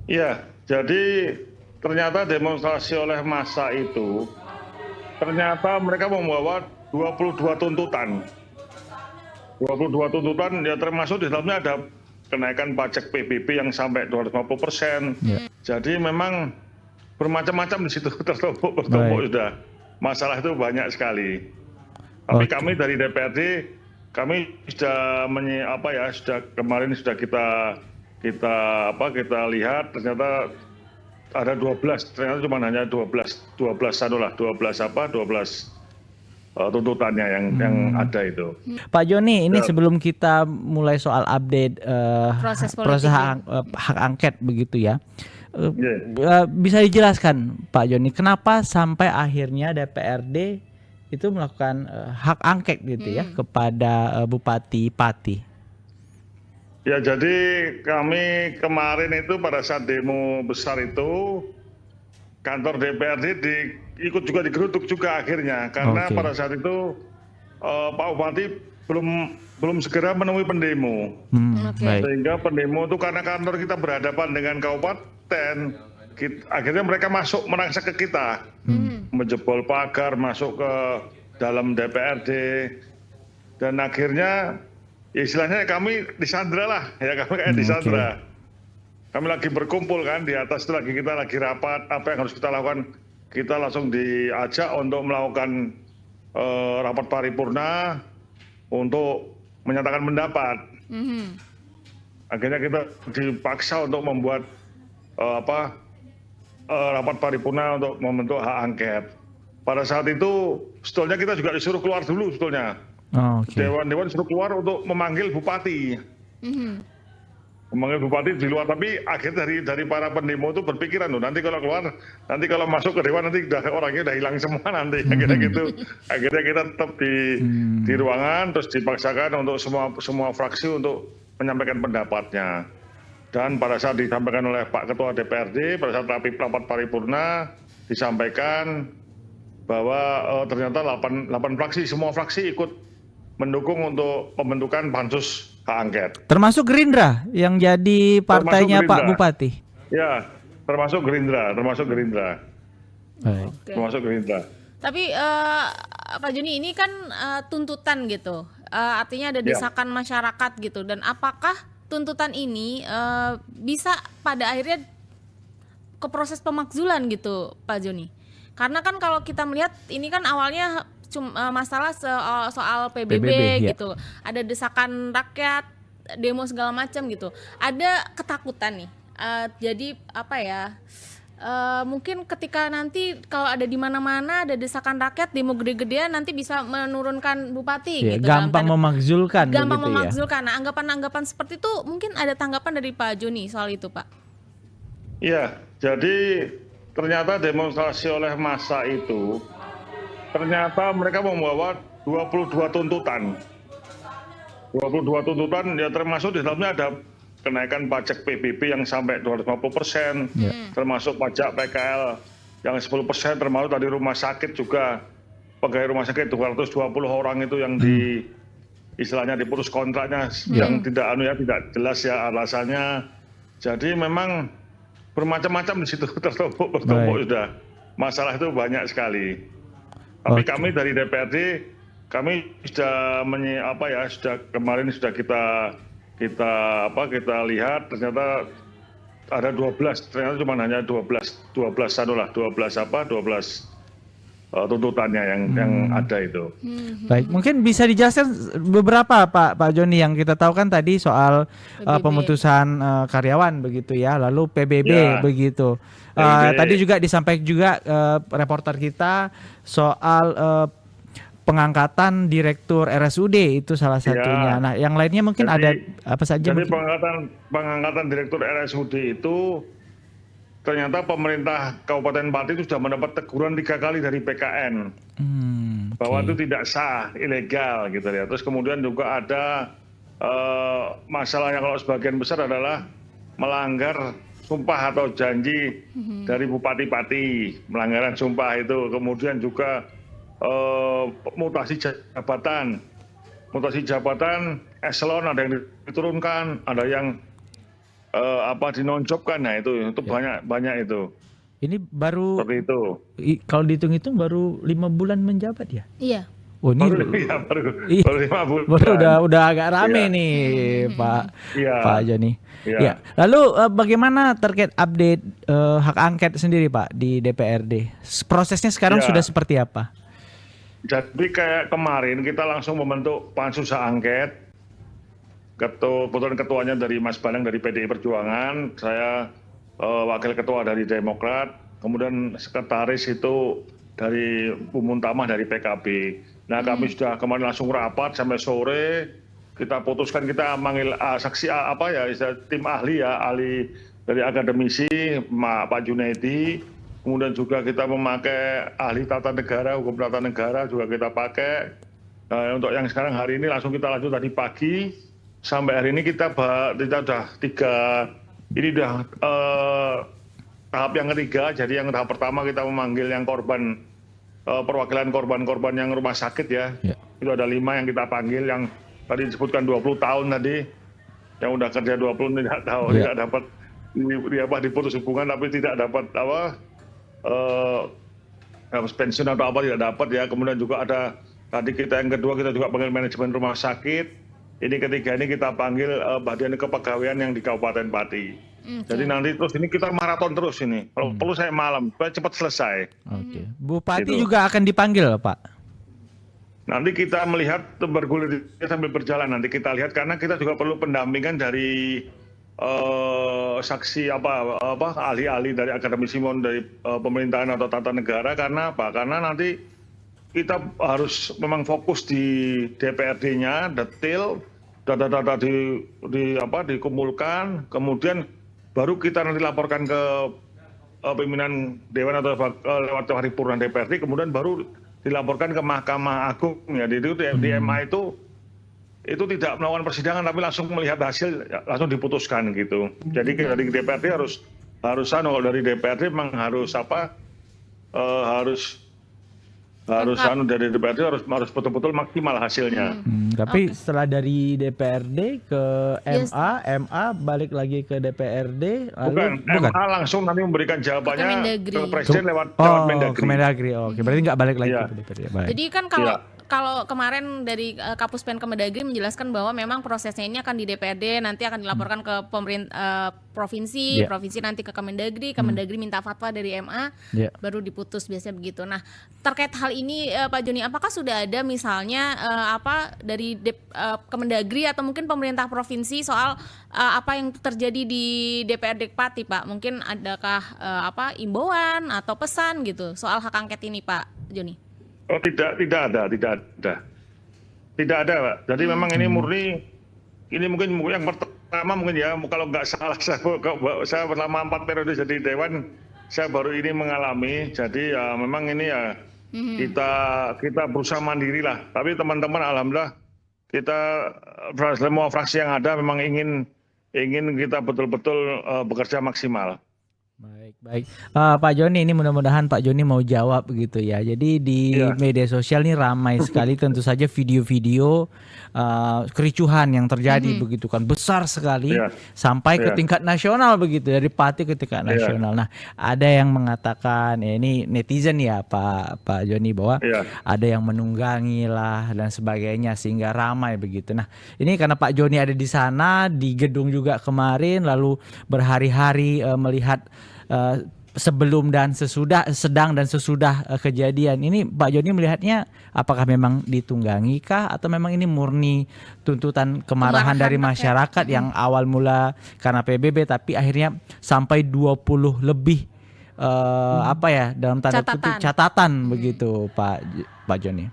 Iya, jadi ternyata demonstrasi oleh massa itu, ternyata mereka membawa 22 tuntutan. 22 tuntutan ya termasuk di dalamnya ada kenaikan pajak PBB yang sampai 250%. Ya, Jadi memang bermacam-macam di situ tertumpuk baik. sudah. Masalah itu banyak sekali. Tapi Oke. kami dari DPRD kami sudah sudah kemarin sudah kita lihat ternyata ada 12, ternyata cuma hanya 12 tuntutannya yang ada itu. Pak Joni, ini Dan, sebelum kita mulai soal update Proses proses politik ya. hak angket begitu ya, ya, bisa dijelaskan Pak Joni, kenapa sampai akhirnya DPRD itu melakukan hak angket gitu ya kepada Bupati Pati? ya, jadi kami kemarin itu pada saat demo besar itu kantor DPRD ikut juga digeruduk juga akhirnya karena Oke. pada saat itu Pak Bupati belum segera menemui pendemo. Oke. Baik. Sehingga pendemo itu karena kantor kita berhadapan dengan kabupaten, akhirnya mereka masuk merangsek ke kita, menjebol pagar, masuk ke dalam DPRD, dan akhirnya ya istilahnya kami disandra lah, ya kami kayak disandra. Kami lagi berkumpul kan di atas itu kita lagi rapat, apa yang harus kita lakukan, kita langsung diajak untuk melakukan rapat paripurna untuk menyatakan pendapat. Akhirnya kita dipaksa untuk membuat rapat paripurna untuk membentuk hak angket. Pada saat itu sebetulnya kita juga disuruh keluar dulu sebetulnya. Oke. Dewan disuruh keluar untuk memanggil bupati. Memanggil bupati di luar, tapi akhirnya dari para pendemo itu berpikiran loh, nanti kalau keluar, nanti kalau masuk ke dewan nanti orangnya udah hilang semua nanti. Akhirnya gitu. Akhirnya kita tetap di ruangan, terus dipaksakan untuk semua fraksi untuk menyampaikan pendapatnya. Dan pada saat disampaikan oleh Pak Ketua DPRD, pada saat rapat paripurna, disampaikan bahwa ternyata 8 fraksi, semua fraksi ikut mendukung untuk pembentukan pansus hak angket. Termasuk Gerindra yang jadi partainya Gerindra. Pak Bupati. Ya, termasuk Gerindra. Baik. Termasuk Gerindra. Tapi Pak Joni, ini kan tuntutan gitu, artinya ada desakan masyarakat gitu. Dan apakah tuntutan ini bisa pada akhirnya ke proses pemakzulan gitu, Pak Joni? Karena kan kalau kita melihat ini kan awalnya masalah soal PBB ya. gitu, ada desakan rakyat, demo segala macam gitu, ada ketakutan nih. Jadi apa ya? Mungkin ketika nanti kalau ada di mana-mana ada desakan rakyat, demo gede-gedean, nanti bisa menurunkan bupati gitu. Gampang memakzulkan. Gampang begitu memakzulkan. Nah, anggapan-anggapan seperti itu mungkin ada tanggapan dari Pak Joni soal itu, Pak. Iya, jadi ternyata demonstrasi oleh massa itu, ternyata mereka membawa 22 tuntutan. 22 tuntutan ya termasuk di dalamnya ada kenaikan pajak PBB yang sampai 250%, termasuk pajak PKL yang 10%, termasuk tadi rumah sakit juga, pegawai rumah sakit 220 orang itu yang istilahnya diputus kontraknya yang tidak jelas ya alasannya. Jadi memang bermacam-macam di situ tertumpuk sudah. Masalah itu banyak sekali. Tapi kami dari DPRD kami sudah kemarin sudah kita lihat ternyata ada 12, ternyata cuma hanya 12 tuntutannya yang ada itu. Baik, mungkin bisa dijelaskan beberapa Pak Joni, yang kita tahu kan tadi soal pemutusan karyawan begitu ya, lalu PBB begitu. Tadi juga disampaikan juga reporter kita soal pengangkatan direktur RSUD itu salah satunya. Nah, yang lainnya mungkin ada apa saja? Jadi pengangkatan direktur RSUD itu ternyata pemerintah Kabupaten Pati itu sudah mendapat teguran 3 kali dari BKN bahwa itu tidak sah, ilegal gitu ya. Terus kemudian juga ada masalahnya kalau sebagian besar adalah melanggar sumpah atau janji dari Bupati Pati, melanggaran sumpah itu. Kemudian juga mutasi jabatan, eselon ada yang diturunkan, ada yang dinonjobkan. Nah itu Ya. banyak itu. Ini baru Seperti itu. kalau dihitung-hitung baru 5 bulan menjabat ya. Iya. Oh ini Baru ya, iya, baru 5 baru bulan. udah agak rame Iya. nih Pak Iya. Pak Joni. Iya. Ya, lalu bagaimana terkait update hak angket sendiri Pak di DPRD? Prosesnya sekarang Ya. sudah seperti apa? Jadi kayak kemarin kita langsung membentuk pansus hak angket. Kebetulan ketuanya dari Mas Banang dari PDI Perjuangan, saya wakil ketua dari Demokrat, kemudian sekretaris itu dari Bu Muntamah dari PKB. Nah kami sudah kemarin langsung rapat sampai sore, kita putuskan kita manggil saksi tim ahli ya, ahli dari akademisi Pak Junaidi, kemudian juga kita memakai ahli tata negara, hukum tata negara juga kita pakai. Untuk yang sekarang hari ini langsung kita lanjut tadi pagi. Sampai hari ini kita udah tahap yang ketiga. Jadi yang tahap pertama kita memanggil yang korban, perwakilan korban-korban yang rumah sakit ya. Itu ada 5 yang kita panggil, yang tadi disebutkan 20 tahun tadi, yang udah kerja 20 tidak tahu, tidak dapat diputus hubungan tapi tidak dapat pensiun atau apa, tidak dapat ya. Kemudian juga ada tadi kita yang kedua kita juga panggil manajemen rumah sakit. Ini ketiga ini kita panggil bagian kepegawaian yang di Kabupaten Pati. Jadi nanti terus ini kita maraton terus ini. Kalau perlu saya malam supaya cepat selesai. Oke. Bupati Gitu. juga akan dipanggil Pak. Nanti kita melihat bergulir sambil berjalan. Nanti kita lihat karena kita juga perlu pendampingan dari saksi ahli-ahli dari akademisi maupun dari pemerintahan atau tata negara. Karena apa? Karena nanti kita harus memang fokus di DPRD-nya, detail, data-data dikumpulkan, kemudian baru kita nanti laporkan ke pimpinan Dewan atau lewat paripurna DPRD, kemudian baru dilaporkan ke Mahkamah Agung. Ya, di MA itu tidak melakukan persidangan, tapi langsung melihat hasil, langsung diputuskan gitu. Jadi dari DPRD harus kalau dari DPRD memang harus dari DPRD harus betul-betul maksimal hasilnya. Tapi setelah dari DPRD ke MA balik lagi ke DPRD, lalu Bukan. MA langsung nanti memberikan jawabannya Kemendagri. ke Presiden lewat Mendagri. Kemendagri. Oke, berarti nggak balik lagi Iya. ke DPRD. Baik. Jadi kan kalau kemarin dari Kapuspen Kemendagri menjelaskan bahwa memang prosesnya ini akan di DPRD, nanti akan dilaporkan ke pemerintah provinsi, Iya. provinsi nanti ke Kemendagri, Kemendagri minta fatwa dari MA, Iya. baru diputus, biasanya begitu. Nah, terkait hal ini Pak Joni, apakah sudah ada misalnya dari Kemendagri atau mungkin pemerintah provinsi soal apa yang terjadi di DPRD Pati, Pak? Mungkin adakah imbauan atau pesan gitu soal hak angket ini, Pak Joni? Oh tidak ada. Tidak ada, Pak. Jadi memang ini murni, ini mungkin yang pertama mungkin ya, kalau nggak salah saya selama 4 periode jadi Dewan, saya baru ini mengalami. Jadi ya memang ini ya kita berusaha mandiri lah. Tapi teman-teman alhamdulillah kita semua fraksi yang ada memang ingin kita betul-betul bekerja maksimal. Baik. Pak Joni, ini mudah-mudahan Pak Joni mau jawab gitu ya. Jadi di media sosial ini ramai sekali tentu saja video-video kericuhan yang terjadi begitu kan, besar sekali sampai ke tingkat nasional begitu, dari Pati ke tingkat nasional. Nah, ada yang mengatakan ini netizen ya Pak Joni, bahwa ada yang menunggangi lah dan sebagainya sehingga ramai begitu. Nah, ini karena Pak Joni ada di sana di gedung juga kemarin, lalu berhari-hari melihat sebelum dan sesudah, sedang dan sesudah kejadian ini, Pak Joni melihatnya apakah memang ditunggangi kah atau memang ini murni tuntutan kemarahan dari masyarakat yang awal mula karena PBB tapi akhirnya sampai 20 lebih dalam tanda kutip catatan begitu Pak Joni?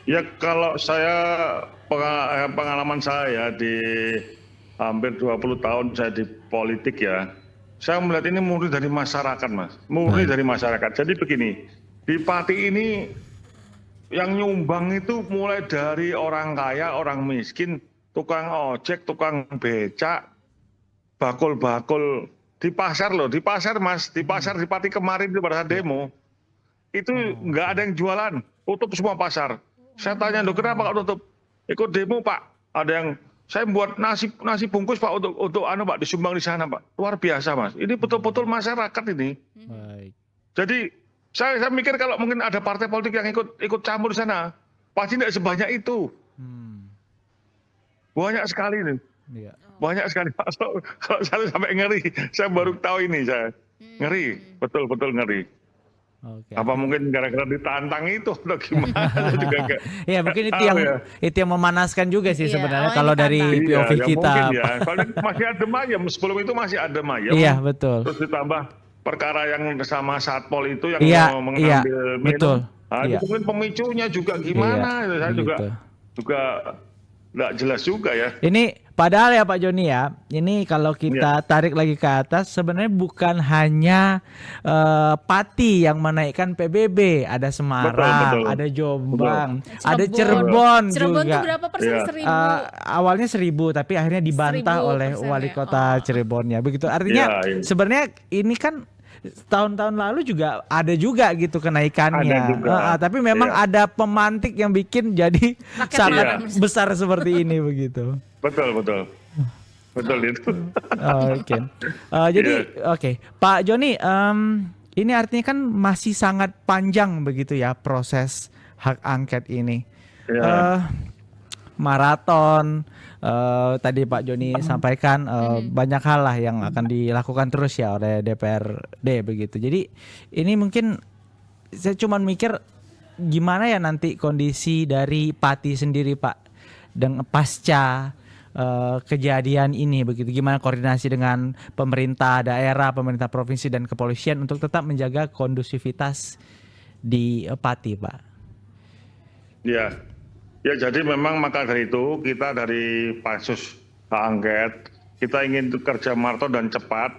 Ya kalau saya pengalaman saya di hampir 20 tahun saya di politik ya, saya melihat ini murni dari masyarakat, Mas. Murni dari masyarakat. Jadi begini, di Pati ini yang nyumbang itu mulai dari orang kaya, orang miskin, tukang ojek, tukang becak, bakul-bakul. Di pasar loh, di pasar Mas. Di pasar di Pati kemarin itu pada saat demo, itu nggak ada yang jualan. Tutup semua pasar. Saya tanya, loh kenapa kok tutup? Ikut demo Pak. Ada yang saya buat nasi bungkus Pak untuk Pak disumbang di sana Pak. Luar biasa Mas. Ini betul-betul masyarakat ini. Baik. Jadi saya mikir kalau mungkin ada partai politik yang ikut campur di sana, pasti tidak sebanyak itu. Banyak sekali nih. Iya. Banyak sekali Pak. Kalau saya sampai ngeri, saya baru tahu ini saya. Ngeri, betul-betul ngeri. Oke. Apa mungkin gara-gara ditantang itu atau gimana? Saya juga nggak Ya mungkin itu tahu yang ya. itu yang memanaskan juga sih Iya, sebenarnya awalnya kalau dari ditantang. Iya, POV ya kita. mungkin ya. Kalau masih adem ayam, sebelum itu masih adem ayam. Iya, betul. Terus ditambah perkara yang sama Satpol itu yang Iya, mengambil iya, minum. betul. Nah, Iya. itu mungkin pemicunya juga gimana? Iya, Saya gitu. juga nggak jelas juga ya. Ini padahal ya Pak Joni ya, ini kalau kita Iya. tarik lagi ke atas sebenarnya bukan hanya Pati yang menaikkan PBB, ada Semarang, Betul. ada Jombang, Cirebon. ada Cirebon Cirebon juga. tuh berapa persen? Iya. 1000. Awalnya 1.000 tapi akhirnya dibantah 1000% oleh wali ya. kota Cirebonnya. Begitu artinya Iya, iya. sebenarnya ini kan tahun-tahun lalu juga ada juga gitu kenaikannya. Ada juga. Tapi memang Iya. ada pemantik yang bikin jadi Rakyat sangat marah. besar seperti ini begitu. Betul itu. Oke. Jadi oke, Pak Joni, ini artinya kan masih sangat panjang begitu ya proses hak angket ini. Ya. Maraton, tadi Pak Joni sampaikan banyak hal lah yang akan dilakukan terus ya oleh DPRD begitu. Jadi ini mungkin saya cuma mikir gimana ya nanti kondisi dari Pati sendiri Pak dengan pasca kejadian ini begitu, gimana koordinasi dengan pemerintah daerah, pemerintah provinsi dan kepolisian untuk tetap menjaga kondusivitas di Pati, Pak. Ya, jadi memang maka dari itu kita dari pansus hak angket kita ingin kerja maraton dan cepat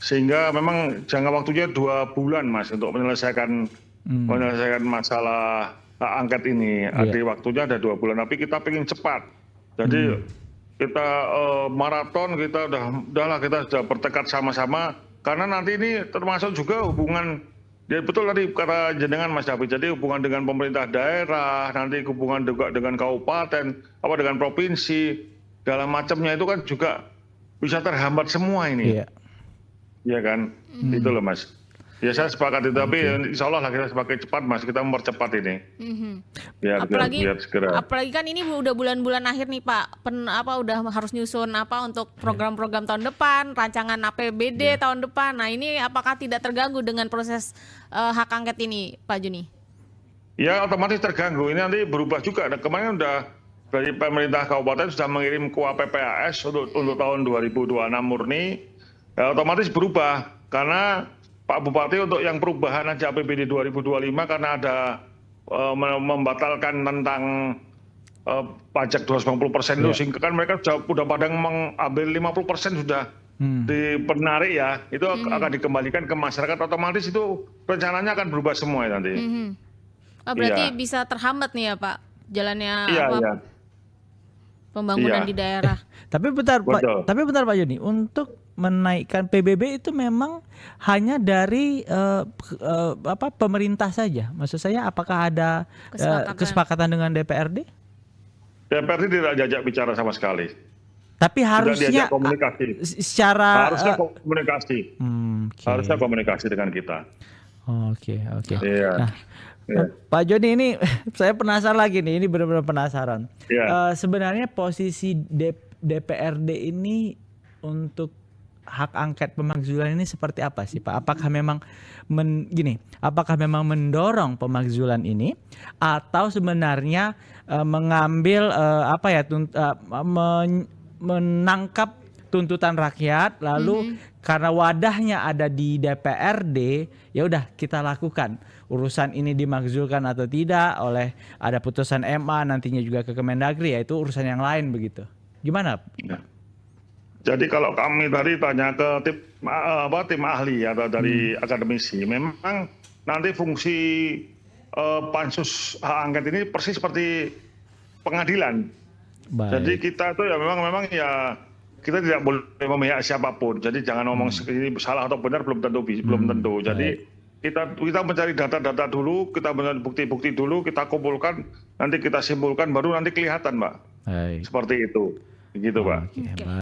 sehingga memang jangka waktunya 2 bulan Mas untuk menyelesaikan masalah hak angket ini. Ada waktunya ada 2 bulan, tapi kita ingin cepat. Jadi kita maraton, kita kita sudah bertekad sama-sama karena nanti ini termasuk juga hubungan, ya betul tadi kata jenengan Mas David, jadi hubungan dengan pemerintah daerah, nanti hubungan juga dengan kabupaten, dengan provinsi, segala macamnya itu kan juga bisa terhambat semua ini. Iya. Iya kan, itu loh Mas. Ya saya sepakat itu, tapi insya Allah lah kita sebagai cepat Mas, kita mempercepat ini. Biar segera. Apalagi kan ini udah bulan-bulan akhir nih Pak, udah harus nyusun untuk program-program tahun depan, rancangan APBD tahun depan. Nah ini apakah tidak terganggu dengan proses hak angket ini Pak Joni? Ya otomatis terganggu, ini nanti berubah juga. Nah, kemarin udah dari pemerintah kabupaten sudah mengirim KUA PPAS untuk tahun 2026 murni, ya, otomatis berubah karena Pak Bupati untuk yang perubahan aja APBD 2025 karena ada membatalkan tentang pajak 250% itu sehingga kan mereka sudah pada mengambil 50% sudah dipenarik ya, itu akan dikembalikan ke masyarakat, otomatis itu rencananya akan berubah semua ya nanti. Berarti bisa terhambat nih ya Pak jalannya pembangunan di daerah. Tapi bentar Pak Joni, untuk menaikkan PBB itu memang hanya dari pemerintah saja. Maksud saya apakah ada kesepakatan dengan DPRD? DPRD tidak diajak bicara sama sekali. Tapi harusnya komunikasi. Harusnya komunikasi. Harusnya komunikasi dengan kita. Oke. Iya. Nah, Pak Joni ini saya penasaran lagi nih, ini benar-benar penasaran. Sebenarnya posisi DPRD ini untuk hak angket pemakzulan ini seperti apa sih Pak? Apakah memang apakah memang mendorong pemakzulan ini atau sebenarnya mengambil menangkap tuntutan rakyat lalu karena wadahnya ada di DPRD, ya udah kita lakukan urusan ini dimakzulkan atau tidak oleh ada putusan MA nantinya juga ke Kemendagri, ya itu urusan yang lain begitu. Gimana? Ya. Jadi kalau kami tadi tanya ke tim ahli atau dari akademisi, memang nanti fungsi pansus hak angket ini persis seperti pengadilan. Baik. Jadi kita itu ya memang ya kita tidak boleh memihak siapapun. Jadi jangan ngomong ini salah atau benar belum tentu. Jadi kita mencari data-data dulu, kita mencari bukti-bukti dulu, kita kumpulkan, nanti kita simpulkan, baru nanti kelihatan Mbak. Baik. Seperti itu. Begitu, Pak. Oke, Oke. baik.